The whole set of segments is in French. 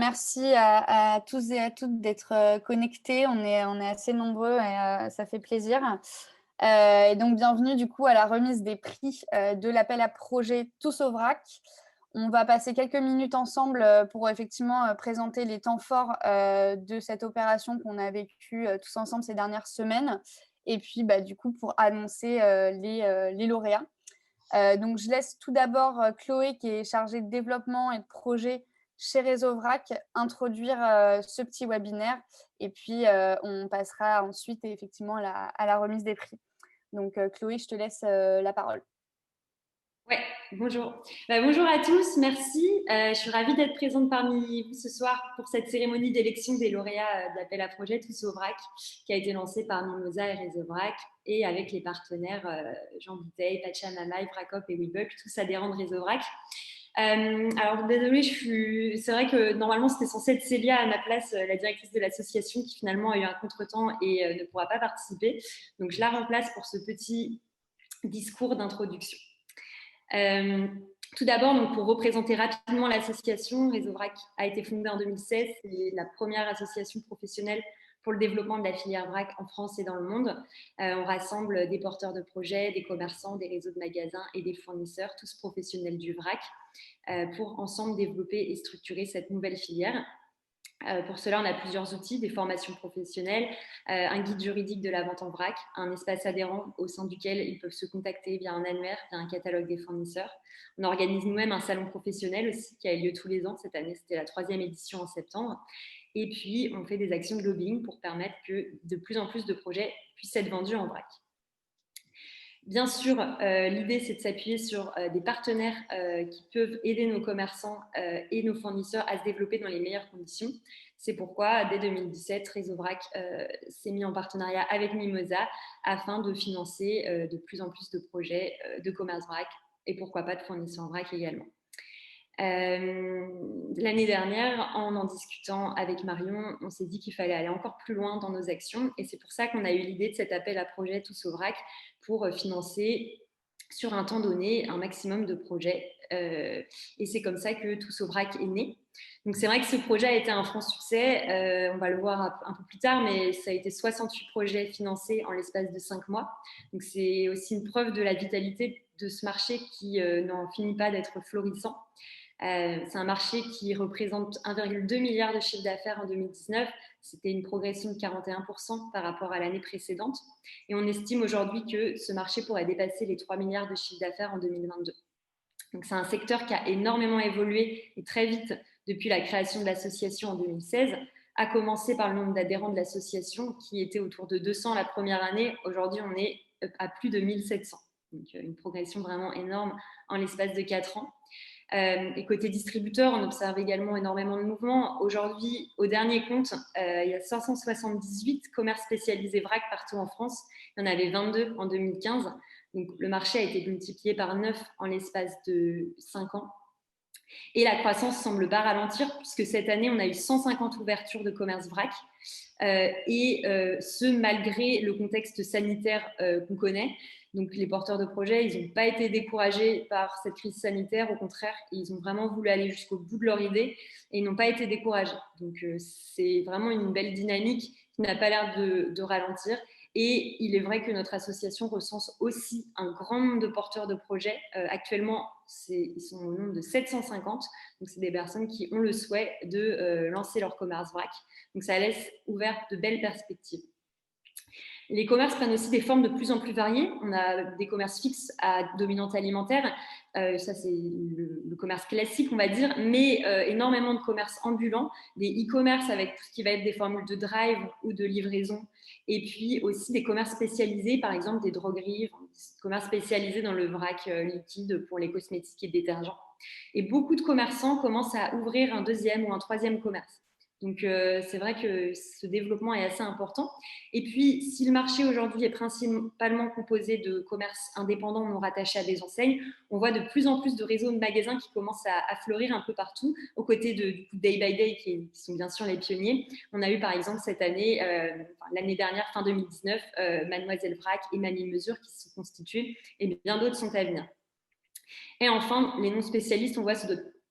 merci à tous et à toutes d'être connectés. On est assez nombreux et ça fait plaisir. Et donc, bienvenue du coup à la remise des prix de l'appel à projet Tous au vrac. On va passer quelques minutes ensemble pour effectivement présenter les temps forts de cette opération qu'on a vécue tous ensemble ces dernières semaines. Et puis, du coup, pour annoncer les lauréats. Donc, je laisse tout d'abord Chloé, qui est chargée de développement et de projet chez Réseau Vrac, introduire ce petit webinaire. Et puis, on passera ensuite effectivement à la remise des prix. Donc, Chloé, je te laisse la parole. Ouais, bonjour. Bonjour à tous, merci. Je suis ravie d'être présente parmi vous ce soir pour cette cérémonie d'élection des lauréats d'appel à projet Tous au vrac, qui a été lancée par Mimosa et Réseau Vrac, et avec les partenaires Jean Bouteille, Pachamama, Vracop et Webuck, tous adhérents de Réseau Vrac. Alors désolée, c'est vrai que normalement c'était censé être Célia à ma place, la directrice de l'association, qui finalement a eu un contretemps et ne pourra pas participer. Donc je la remplace pour ce petit discours d'introduction. Tout d'abord, pour représenter rapidement l'association, Réseau Vrac a été fondée en 2016. C'est la première association professionnelle pour le développement de la filière vrac en France et dans le monde. On rassemble des porteurs de projets, des commerçants, des réseaux de magasins et des fournisseurs, tous professionnels du vrac, pour ensemble développer et structurer cette nouvelle filière. Pour cela, on a plusieurs outils, des formations professionnelles, un guide juridique de la vente en vrac, un espace adhérent au sein duquel ils peuvent se contacter via un annuaire, via un catalogue des fournisseurs. On organise nous-mêmes un salon professionnel aussi qui a lieu tous les ans. Cette année, c'était la 3e édition en septembre. Et puis, on fait des actions de lobbying pour permettre que de plus en plus de projets puissent être vendus en vrac. Bien sûr, l'idée, c'est de s'appuyer sur des partenaires qui peuvent aider nos commerçants et nos fournisseurs à se développer dans les meilleures conditions. C'est pourquoi, dès 2017, Réseau Vrac s'est mis en partenariat avec Mimosa afin de financer de plus en plus de projets de commerce vrac et pourquoi pas de fournisseurs en vrac également. L'année dernière, en discutant avec Marion, on s'est dit qu'il fallait aller encore plus loin dans nos actions, et c'est pour ça qu'on a eu l'idée de cet appel à projet Tous au vrac pour financer sur un temps donné un maximum de projets, et c'est comme ça que Tous au vrac est né. Donc c'est vrai que ce projet a été un franc succès, on va le voir un peu plus tard, mais ça a été 68 projets financés en l'espace de 5 mois. Donc c'est aussi une preuve de la vitalité de ce marché qui n'en finit pas d'être florissant. C'est un marché qui représente 1,2 milliard de chiffre d'affaires en 2019. C'était une progression de 41% par rapport à l'année précédente. Et on estime aujourd'hui que ce marché pourrait dépasser les 3 milliards de chiffre d'affaires en 2022. Donc c'est un secteur qui a énormément évolué et très vite depuis la création de l'association en 2016, à commencer par le nombre d'adhérents de l'association qui était autour de 200 la première année. Aujourd'hui, on est à plus de 1700. Donc une progression vraiment énorme en l'espace de 4 ans. Et côté distributeur, on observe également énormément de mouvements. Aujourd'hui, au dernier compte, il y a 578 commerces spécialisés vrac partout en France. Il y en avait 22 en 2015. Donc, le marché a été multiplié par 9 en l'espace de 5 ans. Et la croissance semble pas ralentir, puisque cette année, on a eu 150 ouvertures de commerce vrac. Ce, malgré le contexte sanitaire qu'on connaît. Donc, les porteurs de projets, ils n'ont pas été découragés par cette crise sanitaire. Au contraire, ils ont vraiment voulu aller jusqu'au bout de leur idée et ils n'ont pas été découragés. Donc, c'est vraiment une belle dynamique qui n'a pas l'air de ralentir. Et il est vrai que notre association recense aussi un grand nombre de porteurs de projets. Actuellement, ils sont au nombre de 750. Donc, c'est des personnes qui ont le souhait de lancer leur commerce vrac. Donc, ça laisse ouvert de belles perspectives. Les commerces prennent aussi des formes de plus en plus variées. On a des commerces fixes à dominante alimentaire. Ça, c'est le commerce classique, on va dire, mais énormément de commerces ambulants, des e-commerce avec tout ce qui va être des formules de drive ou de livraison, et puis aussi des commerces spécialisés, par exemple des drogueries, des commerces spécialisés dans le vrac liquide pour les cosmétiques et détergents. Et beaucoup de commerçants commencent à ouvrir un deuxième ou un troisième commerce. Donc, c'est vrai que ce développement est assez important. Et puis, si le marché aujourd'hui est principalement composé de commerces indépendants non rattachés à des enseignes, on voit de plus en plus de réseaux de magasins qui commencent à fleurir un peu partout, aux côtés du coup, Day by Day, qui sont bien sûr les pionniers. On a eu par exemple cette année, l'année dernière, fin 2019, Mademoiselle Vrac et Mamie Mesure qui se sont constitués, et bien d'autres sont à venir. Et enfin, les non-spécialistes, on voit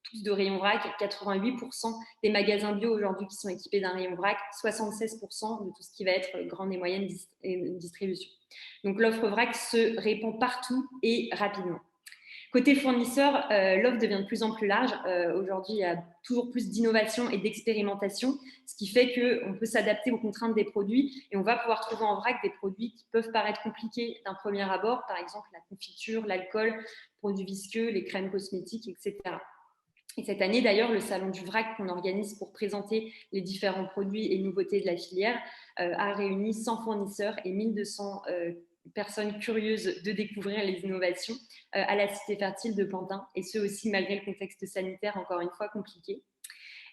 tous de rayons vrac, 88% des magasins bio aujourd'hui qui sont équipés d'un rayon vrac, 76% de tout ce qui va être grande et moyenne distribution. Donc l'offre vrac se répand partout et rapidement. Côté fournisseur, l'offre devient de plus en plus large. Aujourd'hui, il y a toujours plus d'innovation et d'expérimentation, ce qui fait qu'on peut s'adapter aux contraintes des produits et on va pouvoir trouver en vrac des produits qui peuvent paraître compliqués d'un premier abord, par exemple la confiture, l'alcool, produits visqueux, les crèmes cosmétiques, etc. Et cette année, d'ailleurs, le salon du vrac qu'on organise pour présenter les différents produits et nouveautés de la filière a réuni 100 fournisseurs et 1200 personnes curieuses de découvrir les innovations à la Cité Fertile de Pantin, et ce aussi malgré le contexte sanitaire encore une fois compliqué.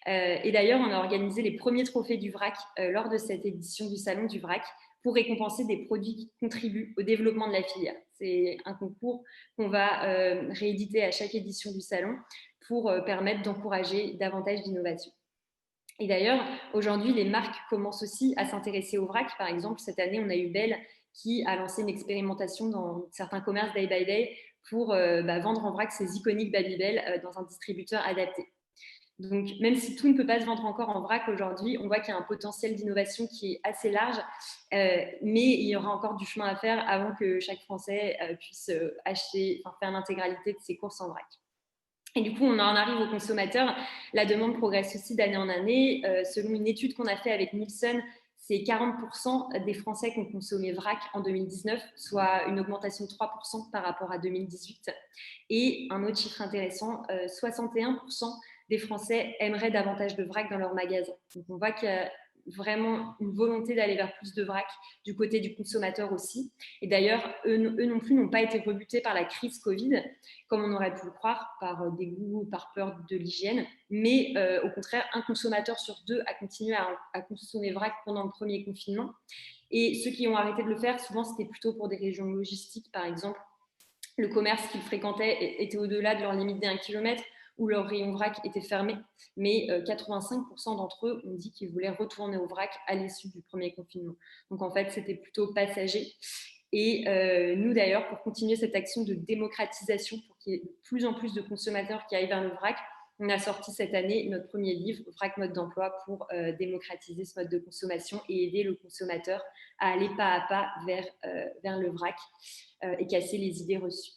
Et d'ailleurs, on a organisé les premiers trophées du vrac lors de cette édition du Salon du vrac pour récompenser des produits qui contribuent au développement de la filière. C'est un concours qu'on va rééditer à chaque édition du salon pour permettre d'encourager davantage d'innovation. Et d'ailleurs, aujourd'hui, les marques commencent aussi à s'intéresser au vrac. Par exemple, cette année, on a eu Bell qui a lancé une expérimentation dans certains commerces Day by Day pour vendre en vrac ses iconiques Babybel dans un distributeur adapté. Donc, même si tout ne peut pas se vendre encore en vrac aujourd'hui, on voit qu'il y a un potentiel d'innovation qui est assez large, mais il y aura encore du chemin à faire avant que chaque Français puisse faire l'intégralité de ses courses en vrac. Et du coup, on en arrive aux consommateurs. La demande progresse aussi d'année en année. Selon une étude qu'on a faite avec Nielsen, c'est 40% des Français qui ont consommé vrac en 2019, soit une augmentation de 3% par rapport à 2018. Et un autre chiffre intéressant, 61% des Français aimeraient davantage de vrac dans leur magasin. Donc on voit qu'il y a vraiment une volonté d'aller vers plus de vrac du côté du consommateur aussi. Et d'ailleurs, eux non plus n'ont pas été rebutés par la crise Covid, comme on aurait pu le croire, par dégoût, par peur de l'hygiène. Mais au contraire, un consommateur sur deux a continué à consommer vrac pendant le premier confinement. Et ceux qui ont arrêté de le faire, souvent, c'était plutôt pour des régions logistiques, par exemple. Le commerce qu'ils fréquentaient était au-delà de leur limite des 1 km, où leur rayon vrac était fermé. Mais 85% d'entre eux ont dit qu'ils voulaient retourner au vrac à l'issue du premier confinement. Donc en fait, c'était plutôt passager. Et nous d'ailleurs, pour continuer cette action de démocratisation, pour qu'il y ait de plus en plus de consommateurs qui aillent vers le vrac, on a sorti cette année notre premier livre, Vrac Mode d'Emploi, pour démocratiser ce mode de consommation et aider le consommateur à aller pas à pas vers le vrac et casser les idées reçues.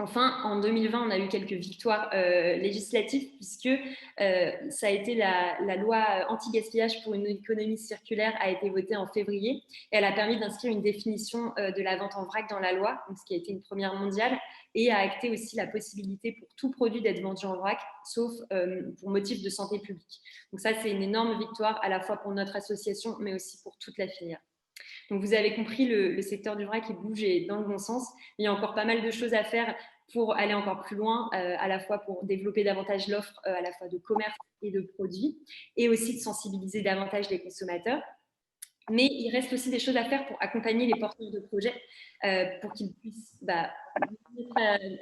Enfin, en 2020, on a eu quelques victoires législatives puisque ça a été la loi anti-gaspillage pour une économie circulaire a été votée en février et elle a permis d'inscrire une définition de la vente en vrac dans la loi, donc ce qui a été une première mondiale, et a acté aussi la possibilité pour tout produit d'être vendu en vrac, sauf pour motif de santé publique. Donc ça, c'est une énorme victoire à la fois pour notre association, mais aussi pour toute la filière. Donc, vous avez compris, le secteur du vrac bouge dans le bon sens. Il y a encore pas mal de choses à faire pour aller encore plus loin, à la fois pour développer davantage l'offre, à la fois de commerce et de produits, et aussi de sensibiliser davantage les consommateurs. Mais il reste aussi des choses à faire pour accompagner les porteurs de projets, pour qu'ils puissent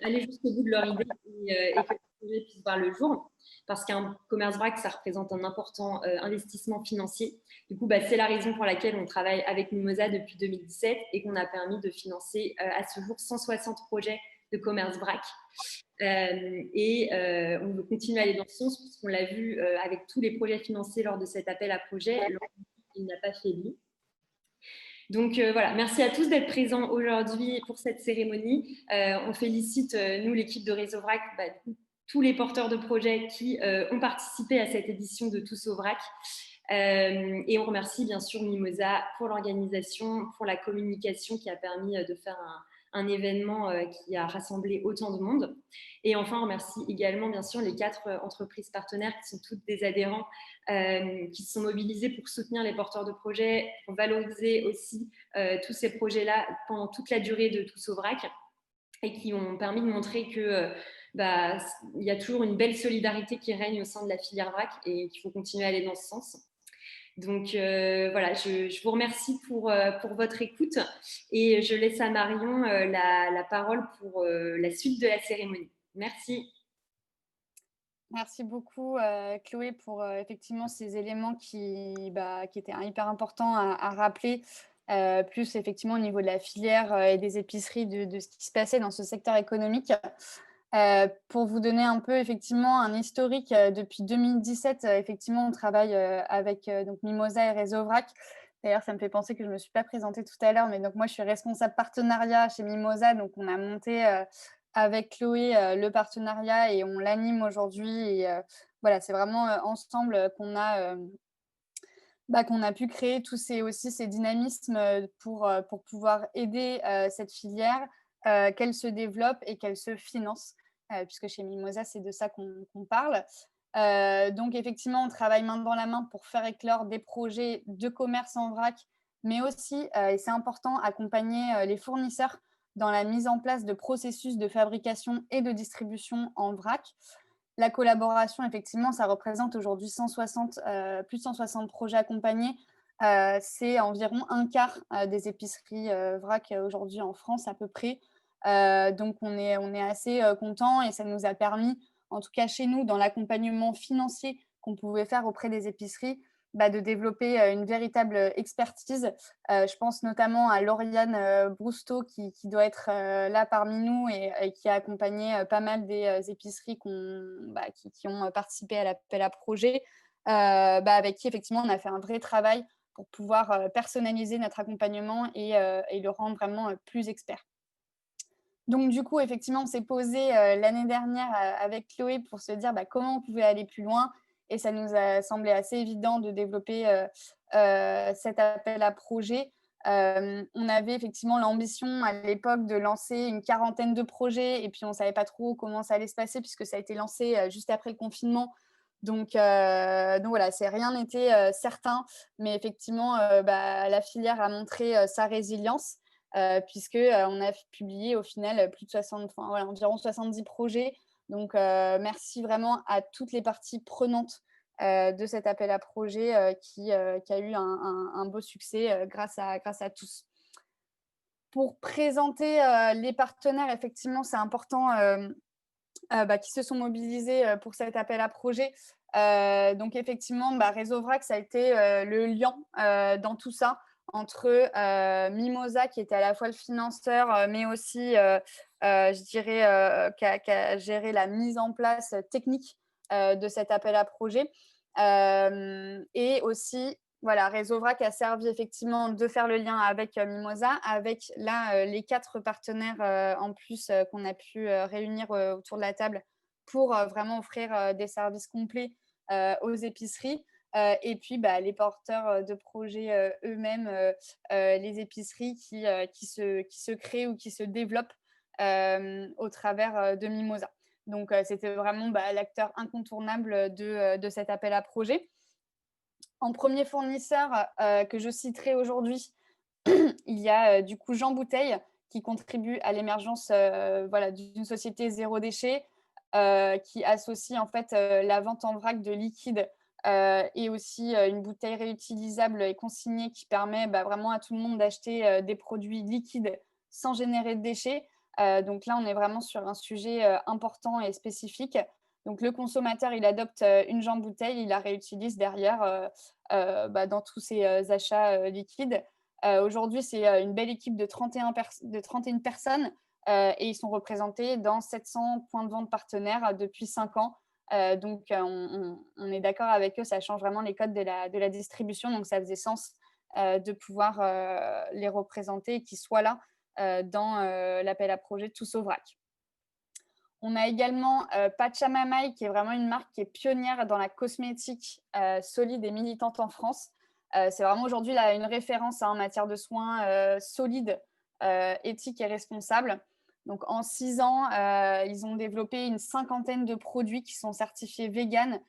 aller jusqu'au bout de leur idée et que le projet puisse voir le jour. Parce qu'un commerce vrac, ça représente un important investissement financier. Du coup, c'est la raison pour laquelle on travaille avec Mimosa depuis 2017 et qu'on a permis de financer à ce jour 160 projets de commerce vrac. On veut continuer à aller dans ce sens puisqu'on l'a vu avec tous les projets financés lors de cet appel à projet, il n'a pas faibli. Donc voilà, merci à tous d'être présents aujourd'hui pour cette cérémonie. On félicite, nous, l'équipe de Réseau Vrac, tous les porteurs de projets qui ont participé à cette édition de Tous au Vrac. Et on remercie bien sûr Mimosa pour l'organisation, pour la communication qui a permis de faire un événement qui a rassemblé autant de monde. Et enfin, on remercie également bien sûr les 4 entreprises partenaires qui sont toutes des adhérents, qui se sont mobilisés pour soutenir les porteurs de projets, pour valoriser aussi tous ces projets-là pendant toute la durée de Tous au Vrac et qui ont permis de montrer que il y a toujours une belle solidarité qui règne au sein de la filière vrac et qu'il faut continuer à aller dans ce sens. Donc voilà, je vous remercie pour votre écoute et je laisse à Marion la parole pour la suite de la cérémonie. Merci. Merci beaucoup Chloé pour effectivement ces éléments qui étaient hyper importants à rappeler, plus effectivement au niveau de la filière et des épiceries de ce qui se passait dans ce secteur économique. Pour vous donner un peu effectivement un historique, depuis 2017, effectivement, on travaille, avec, donc Mimosa et Réseau Vrac. D'ailleurs, ça me fait penser que je ne me suis pas présentée tout à l'heure, mais donc moi, je suis responsable partenariat chez Mimosa. Donc on a monté, avec Chloé, le partenariat et on l'anime aujourd'hui et voilà, c'est vraiment, ensemble, qu'on a pu créer tous ces dynamismes, pour pouvoir aider, cette filière, qu'elle se développe et qu'elle se finance, puisque chez Mimosa, c'est de ça qu'on parle. Donc effectivement, on travaille main dans la main pour faire éclore des projets de commerce en vrac, mais aussi, et c'est important, accompagner, les fournisseurs dans la mise en place de processus de fabrication et de distribution en vrac. La collaboration, effectivement, ça représente aujourd'hui 160, plus de 160 projets accompagnés. C'est environ un quart des épiceries vrac aujourd'hui en France à peu près. Donc on est assez content et ça nous a permis, en tout cas chez nous, dans l'accompagnement financier qu'on pouvait faire auprès des épiceries, de développer une véritable expertise. Je pense notamment à Lauriane Brousteau qui doit être là parmi nous et qui a accompagné pas mal des épiceries qui ont participé à l'appel à projet, avec qui effectivement on a fait un vrai travail pour pouvoir personnaliser notre accompagnement et le rendre vraiment plus expert. Donc du coup, effectivement, on s'est posé l'année dernière avec Chloé pour se dire comment on pouvait aller plus loin. Et ça nous a semblé assez évident de développer cet appel à projet. On avait effectivement l'ambition à l'époque de lancer une quarantaine de projets et puis on ne savait pas trop comment ça allait se passer puisque ça a été lancé juste après le confinement. Donc voilà, rien n'était certain, mais effectivement, la filière a montré sa résilience puisque on a publié au final plus de 60, enfin, voilà, environ 70 projets. Donc merci vraiment à toutes les parties prenantes de cet appel à projet qui a eu un beau succès grâce à tous. Pour présenter les partenaires, effectivement, c'est important qui se sont mobilisés pour cet appel à projet. Donc effectivement, Réseau Vrac, ça a été le lien dans tout ça entre Mimosa, qui était à la fois le financeur, mais aussi, je dirais, qui a géré la mise en place technique de cet appel à projet. Et aussi, voilà, Réseau Vrac a servi effectivement de faire le lien avec Mimosa, avec là les 4 partenaires en plus qu'on a pu réunir autour de la table pour vraiment offrir des services complets aux épiceries. Et puis les porteurs de projets eux-mêmes, les épiceries qui se créent ou qui se développent au travers de Mimosa. Donc c'était vraiment l'acteur incontournable de cet appel à projet. En premier fournisseur que je citerai aujourd'hui, il y a du coup Jean Bouteille qui contribue à l'émergence d'une société zéro déchet qui associe en fait la vente en vrac de liquide et aussi une bouteille réutilisable et consignée qui permet vraiment à tout le monde d'acheter des produits liquides sans générer de déchets. Donc là, on est vraiment sur un sujet important et spécifique. Donc le consommateur, il adopte une Jean Bouteille, il la réutilise derrière dans tous ses achats liquides. Aujourd'hui, c'est une belle équipe de 31 personnes et ils sont représentés dans 700 points de vente partenaires depuis 5 ans. Donc, on est d'accord avec eux, ça change vraiment les codes de la distribution. Donc, ça faisait sens de pouvoir les représenter et qu'ils soient là dans l'appel à projet Tous au vrac. On a également Pachamamay, qui est vraiment une marque qui est pionnière dans la cosmétique solide et militante en France. C'est vraiment aujourd'hui une référence en matière de soins solides, éthiques et responsables. Donc, en 6 ans, ils ont développé une cinquantaine de produits qui sont certifiés vegan,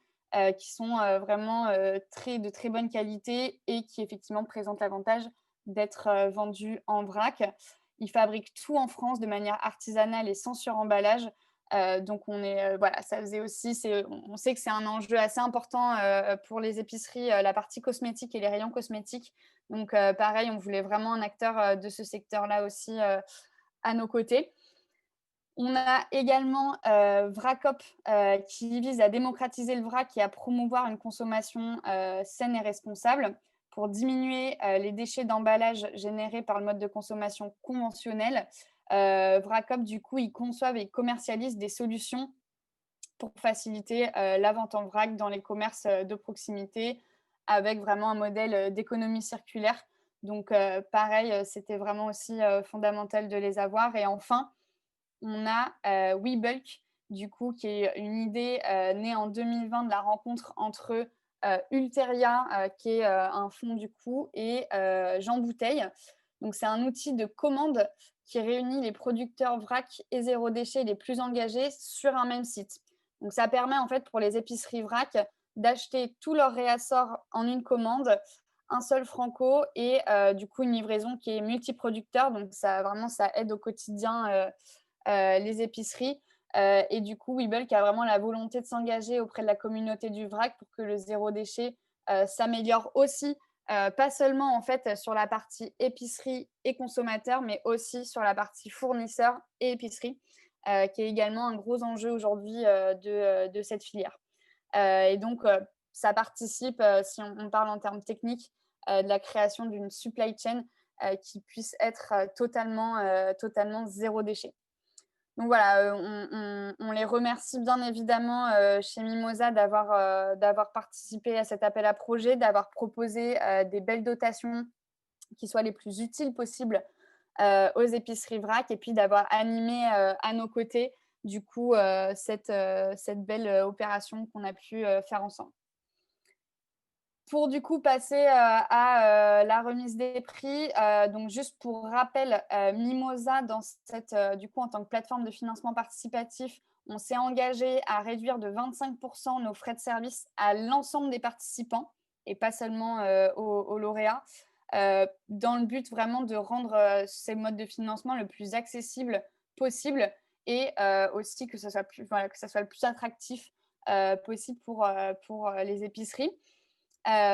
qui sont vraiment de très bonne qualité et qui effectivement présentent l'avantage d'être vendus en vrac. Ils fabriquent tout en France de manière artisanale et sans suremballage. Donc ça faisait aussi, on sait que c'est un enjeu assez important pour les épiceries, la partie cosmétique et les rayons cosmétiques. Donc pareil, on voulait vraiment un acteur de ce secteur-là aussi à nos côtés. On a également Vracop qui vise à démocratiser le vrac et à promouvoir une consommation saine et responsable pour diminuer les déchets d'emballage générés par le mode de consommation conventionnel. Vracop, du coup, ils conçoivent et commercialisent des solutions pour faciliter la vente en vrac dans les commerces de proximité avec vraiment un modèle d'économie circulaire. Donc, pareil, c'était vraiment aussi fondamental de les avoir. Et enfin, on a WeBulk, du coup, qui est une idée née en 2020 de la rencontre entre Ulteria, qui est un fonds du coup, et Jean Bouteille. Donc, c'est un outil de commande qui réunit les producteurs vrac et zéro déchet les plus engagés sur un même site. Donc, ça permet en fait pour les épiceries vrac d'acheter tous leurs réassorts en une commande, un seul franco et du coup une livraison qui est multiproducteur. Donc, ça vraiment, ça aide au quotidien les épiceries. Et du coup, Webull qui a vraiment la volonté de s'engager auprès de la communauté du vrac pour que le zéro déchet s'améliore aussi, pas seulement en fait sur la partie épicerie et consommateur, mais aussi sur la partie fournisseur et épicerie, qui est également un gros enjeu aujourd'hui de cette filière. Et donc, ça participe, si on parle en termes techniques, de la création d'une supply chain qui puisse être totalement zéro déchet. Donc voilà, on les remercie bien évidemment chez Mimosa d'avoir participé à cet appel à projet, d'avoir proposé des belles dotations qui soient les plus utiles possibles aux épiceries vrac et puis d'avoir animé à nos côtés du coup cette belle opération qu'on a pu faire ensemble. Pour du coup passer à la remise des prix, donc juste pour rappel, Mimosa dans cette, du coup en tant que plateforme de financement participatif, on s'est engagé à réduire de 25% nos frais de service à l'ensemble des participants et pas seulement aux lauréats, dans le but vraiment de rendre ces modes de financement le plus accessible possible et aussi que ça soit le plus attractif possible pour les épiceries.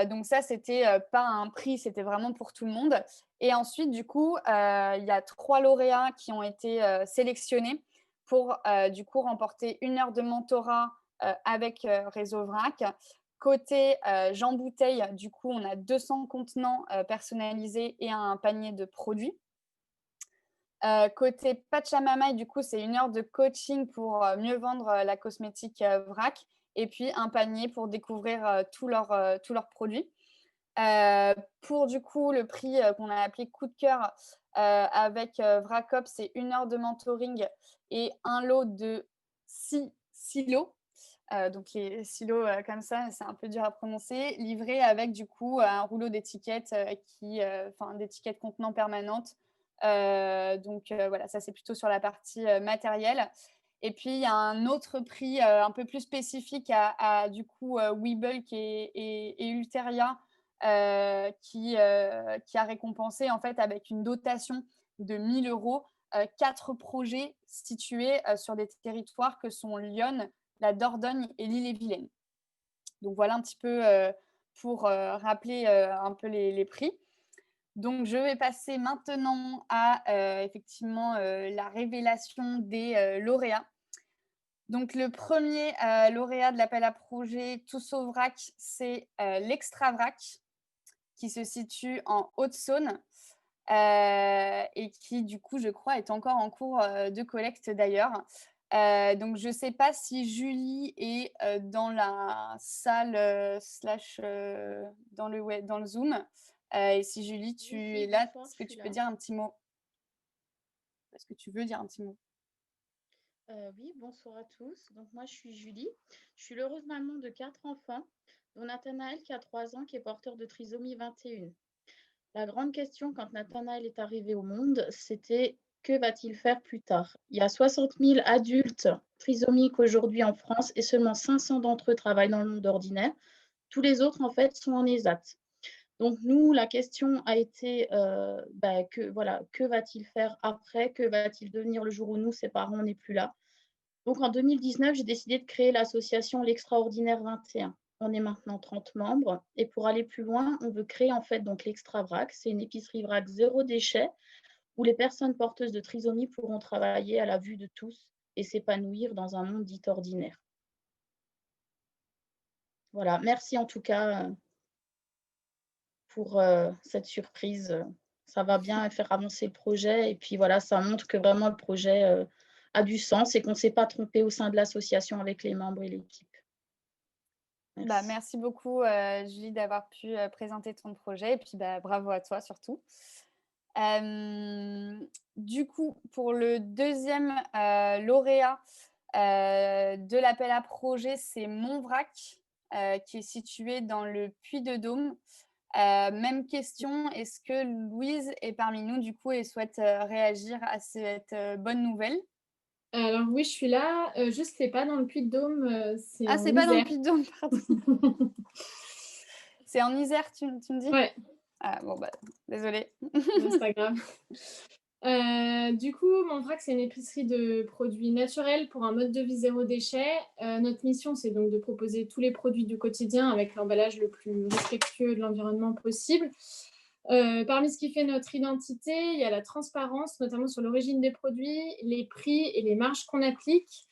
Donc ça, c'était pas un prix, c'était vraiment pour tout le monde. Et ensuite, du coup, il y a 3 lauréats qui ont été sélectionnés pour du coup remporter 1 heure de mentorat avec Réseau Vrac. Côté Jean Bouteille, du coup, on a 200 contenants personnalisés et un panier de produits. Côté Pachamama, du coup, c'est 1 heure de coaching pour mieux vendre la cosmétique vrac et puis un panier pour découvrir tous leurs produits. Pour du coup, le prix qu'on a appelé coup de cœur avec Vracop, c'est 1 heure de mentoring et un lot de 6 silos. Donc les silos comme ça, c'est un peu dur à prononcer, livrés avec du coup un rouleau d'étiquettes d'étiquettes contenant permanentes. Donc voilà, ça c'est plutôt sur la partie matérielle. Et puis il y a un autre prix un peu plus spécifique à du coup Webull et Ulteria qui a récompensé en fait avec une dotation de 1 000 € 4 projets situés sur des territoires que sont Lyon, la Dordogne et l'Ille-et-Vilaine. Donc voilà un petit peu pour rappeler un peu les prix. Donc je vais passer maintenant à effectivement la révélation des lauréats. Donc le premier lauréat de l'appel à projet Tous au vrac, c'est l'Extra Vrac qui se situe en Haute-Saône et qui, du coup, je crois, est encore en cours de collecte d'ailleurs. Donc, je ne sais pas si Julie est dans la salle slash dans le Zoom. Et si Julie, tu es là, Bonsoir, est-ce je que suis tu peux là. dire un petit mot? Est-ce que tu veux dire un petit mot? Oui, bonsoir à tous. Donc moi, je suis Julie. Je suis l'heureuse maman de 4 enfants, dont Nathanaël qui a 3 ans, qui est porteur de trisomie 21. La grande question quand Nathanaël est arrivé au monde, c'était que va-t-il faire plus tard? Il y a 60 000 adultes trisomiques aujourd'hui en France et seulement 500 d'entre eux travaillent dans le monde ordinaire. Tous les autres, en fait, sont en ESAT. Donc nous, la question a été, que va-t-il faire après? Que va-t-il devenir le jour où nous, ses parents, on n'est plus là? Donc en 2019, j'ai décidé de créer l'association L'Extraordinaire 21. On est maintenant 30 membres et pour aller plus loin, on veut créer en fait donc l'Extra Vrac. C'est une épicerie vrac zéro déchet où les personnes porteuses de trisomie pourront travailler à la vue de tous et s'épanouir dans un monde dit ordinaire. Voilà, merci en tout cas pour cette surprise. ça va bien faire avancer le projet. Et puis voilà, ça montre que vraiment le projet a du sens et qu'on ne s'est pas trompé au sein de l'association avec les membres et l'équipe. Bah, Merci. merci beaucoup, Julie, d'avoir pu présenter ton projet. Et puis, bah, bravo à toi surtout. Du coup, pour le deuxième lauréat de l'appel à projet, c'est Montvrac, qui est situé dans le Puy-de-Dôme. Même question, est-ce que Louise est parmi nous du coup et souhaite réagir à cette bonne nouvelle? Alors oui, je suis là. Juste, c'est pas dans le Puy-de-Dôme, c'est Ah, en c'est pas dans le Isère. Puy-de-Dôme, pardon. C'est en Isère, tu me dis? Ouais, Ah, bon, bah, désolée. non, c'est pas grave. Du coup, Montvrac, c'est une épicerie de produits naturels pour un mode de vie zéro déchet. Notre mission, c'est donc de proposer tous les produits du quotidien avec l'emballage le plus respectueux de l'environnement possible. Parmi ce qui fait notre identité, il y a la transparence, notamment sur l'origine des produits, les prix et les marges qu'on applique,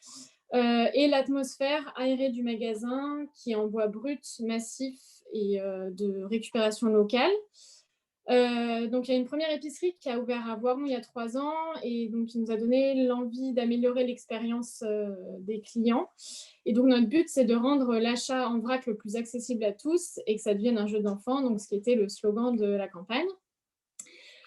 et l'atmosphère aérée du magasin qui est en bois brut, massif et de récupération locale. Donc, il y a une première épicerie qui a ouvert à Voiron il y a 3 ans et donc qui nous a donné l'envie d'améliorer l'expérience des clients. Et donc, notre but, c'est de rendre l'achat en vrac le plus accessible à tous et que ça devienne un jeu d'enfant, donc ce qui était le slogan de la campagne.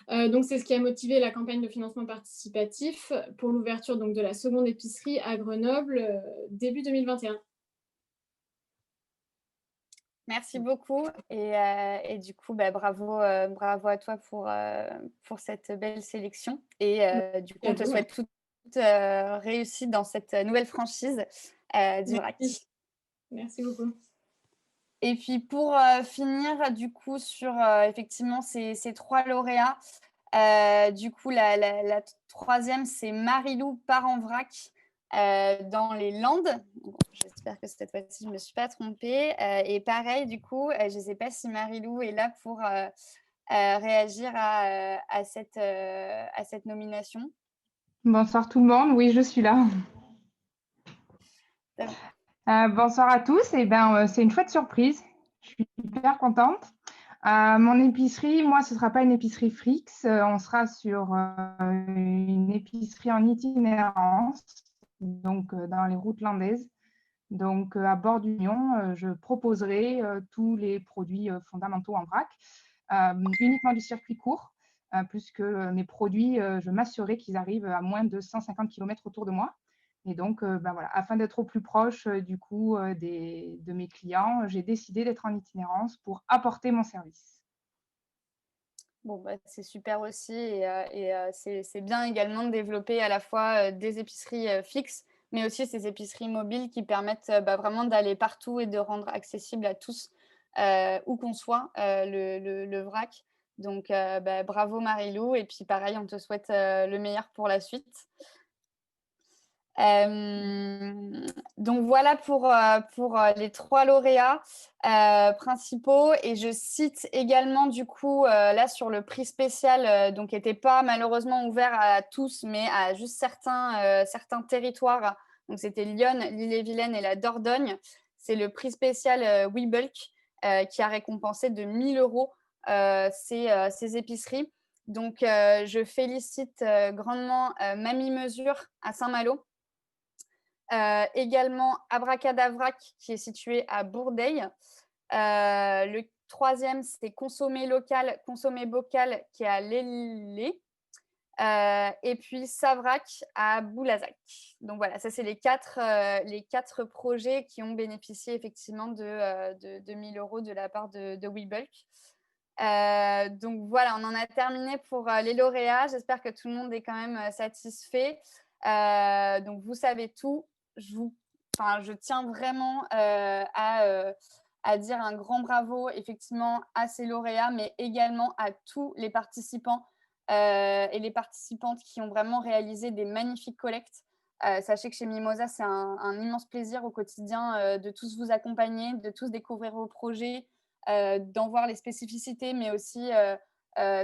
Donc, c'est ce qui a motivé la campagne de financement participatif pour l'ouverture donc, de la seconde épicerie à Grenoble début 2021. Merci beaucoup. Et du coup, bah, bravo à toi pour cette belle sélection. Et du coup, on te souhaite toute réussite dans cette nouvelle franchise du vrac. Merci beaucoup. Et puis pour finir, du coup, sur effectivement ces 3 lauréats, du coup, la troisième, c'est Marilou part en vrac dans les Landes. Bon, j'espère que cette fois-ci, je ne me suis pas trompée. Et pareil, du coup, je ne sais pas si Marilou est là pour réagir à cette nomination. Bonsoir tout le monde, oui, je suis là. Bonsoir à tous, c'est une chouette surprise, je suis hyper contente. Mon épicerie, moi, ce ne sera pas une épicerie Frix, on sera sur une épicerie en itinérance, donc dans les routes landaises. Donc, à bord du Lyon, je proposerai tous les produits fondamentaux en vrac, uniquement du circuit court, puisque mes produits, je m'assurerai qu'ils arrivent à moins de 150 km autour de moi. Et donc, voilà, afin d'être au plus proche du coup de mes clients, j'ai décidé d'être en itinérance pour apporter mon service. Bon, bah, c'est super aussi et c'est bien également de développer à la fois des épiceries fixes, mais aussi ces épiceries mobiles qui permettent vraiment d'aller partout et de rendre accessible à tous, où qu'on soit, le vrac. Donc, bravo Marilou, et puis pareil, on te souhaite le meilleur pour la suite. Donc voilà pour les 3 lauréats principaux, et je cite également du coup là sur le prix spécial donc qui n'était pas malheureusement ouvert à tous mais à juste certains territoires, donc c'était Lyon, l'Ille-et-Vilaine et la Dordogne. C'est le prix spécial WeBulk qui a récompensé de 1 000 € ces épiceries. Donc je félicite grandement Mamie Mesure à Saint-Malo. Également Abracadavrac qui est situé à Bourdeil. Le troisième, c'est Consommer local, Consommer bocal qui est à Lélé. Et puis Savrac à Boulazac. Donc voilà, ça c'est les quatre projets qui ont bénéficié effectivement de 1 000 € de la part de WeBulk. Donc voilà, on en a terminé pour les lauréats. J'espère que tout le monde est quand même satisfait. Donc vous savez tout. Je tiens vraiment à dire un grand bravo effectivement à ces lauréats, mais également à tous les participants et les participantes qui ont vraiment réalisé des magnifiques collectes. Sachez que chez Mimosa, c'est un immense plaisir au quotidien de tous vous accompagner, de tous découvrir vos projets, d'en voir les spécificités, mais aussi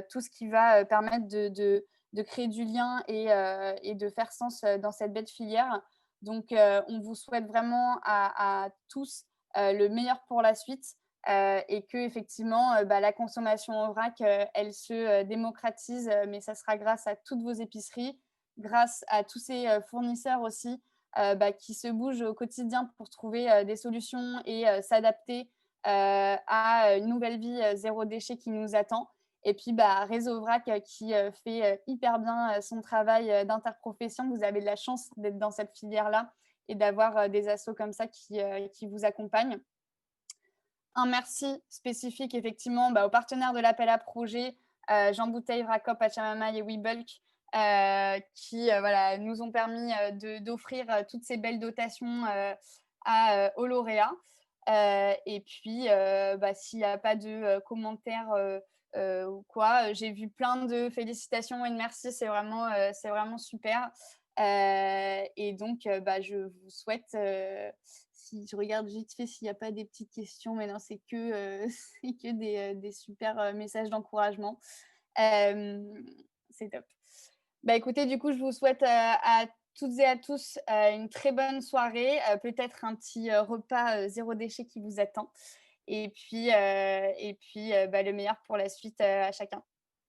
tout ce qui va permettre de créer du lien et de faire sens dans cette belle filière. Donc, on vous souhaite vraiment à tous le meilleur pour la suite. et que effectivement la consommation en vrac, elle se démocratise, mais ça sera grâce à toutes vos épiceries, grâce à tous ces fournisseurs aussi qui se bougent au quotidien pour trouver des solutions et s'adapter à une nouvelle vie zéro déchet qui nous attend. Et puis, Réseau Vrac qui fait hyper bien son travail d'interprofession. Vous avez de la chance d'être dans cette filière-là et d'avoir des assos comme ça qui vous accompagnent. Un merci spécifique effectivement aux partenaires de l'appel à projet, Jean Bouteille, Vracop, Pachamama et WeBulk, qui nous ont permis d'offrir toutes ces belles dotations aux lauréats. Et puis, s'il n'y a pas de commentaires ou quoi, j'ai vu plein de félicitations et de merci, c'est vraiment super. Et donc, je vous souhaite, si je regarde vite fait s'il n'y a pas des petites questions, mais non, c'est que, c'est que des super messages d'encouragement. C'est top. Écoutez, du coup, je vous souhaite à toutes et à tous une très bonne soirée, peut-être un petit repas zéro déchet qui vous attend. Et puis, le meilleur pour la suite à chacun.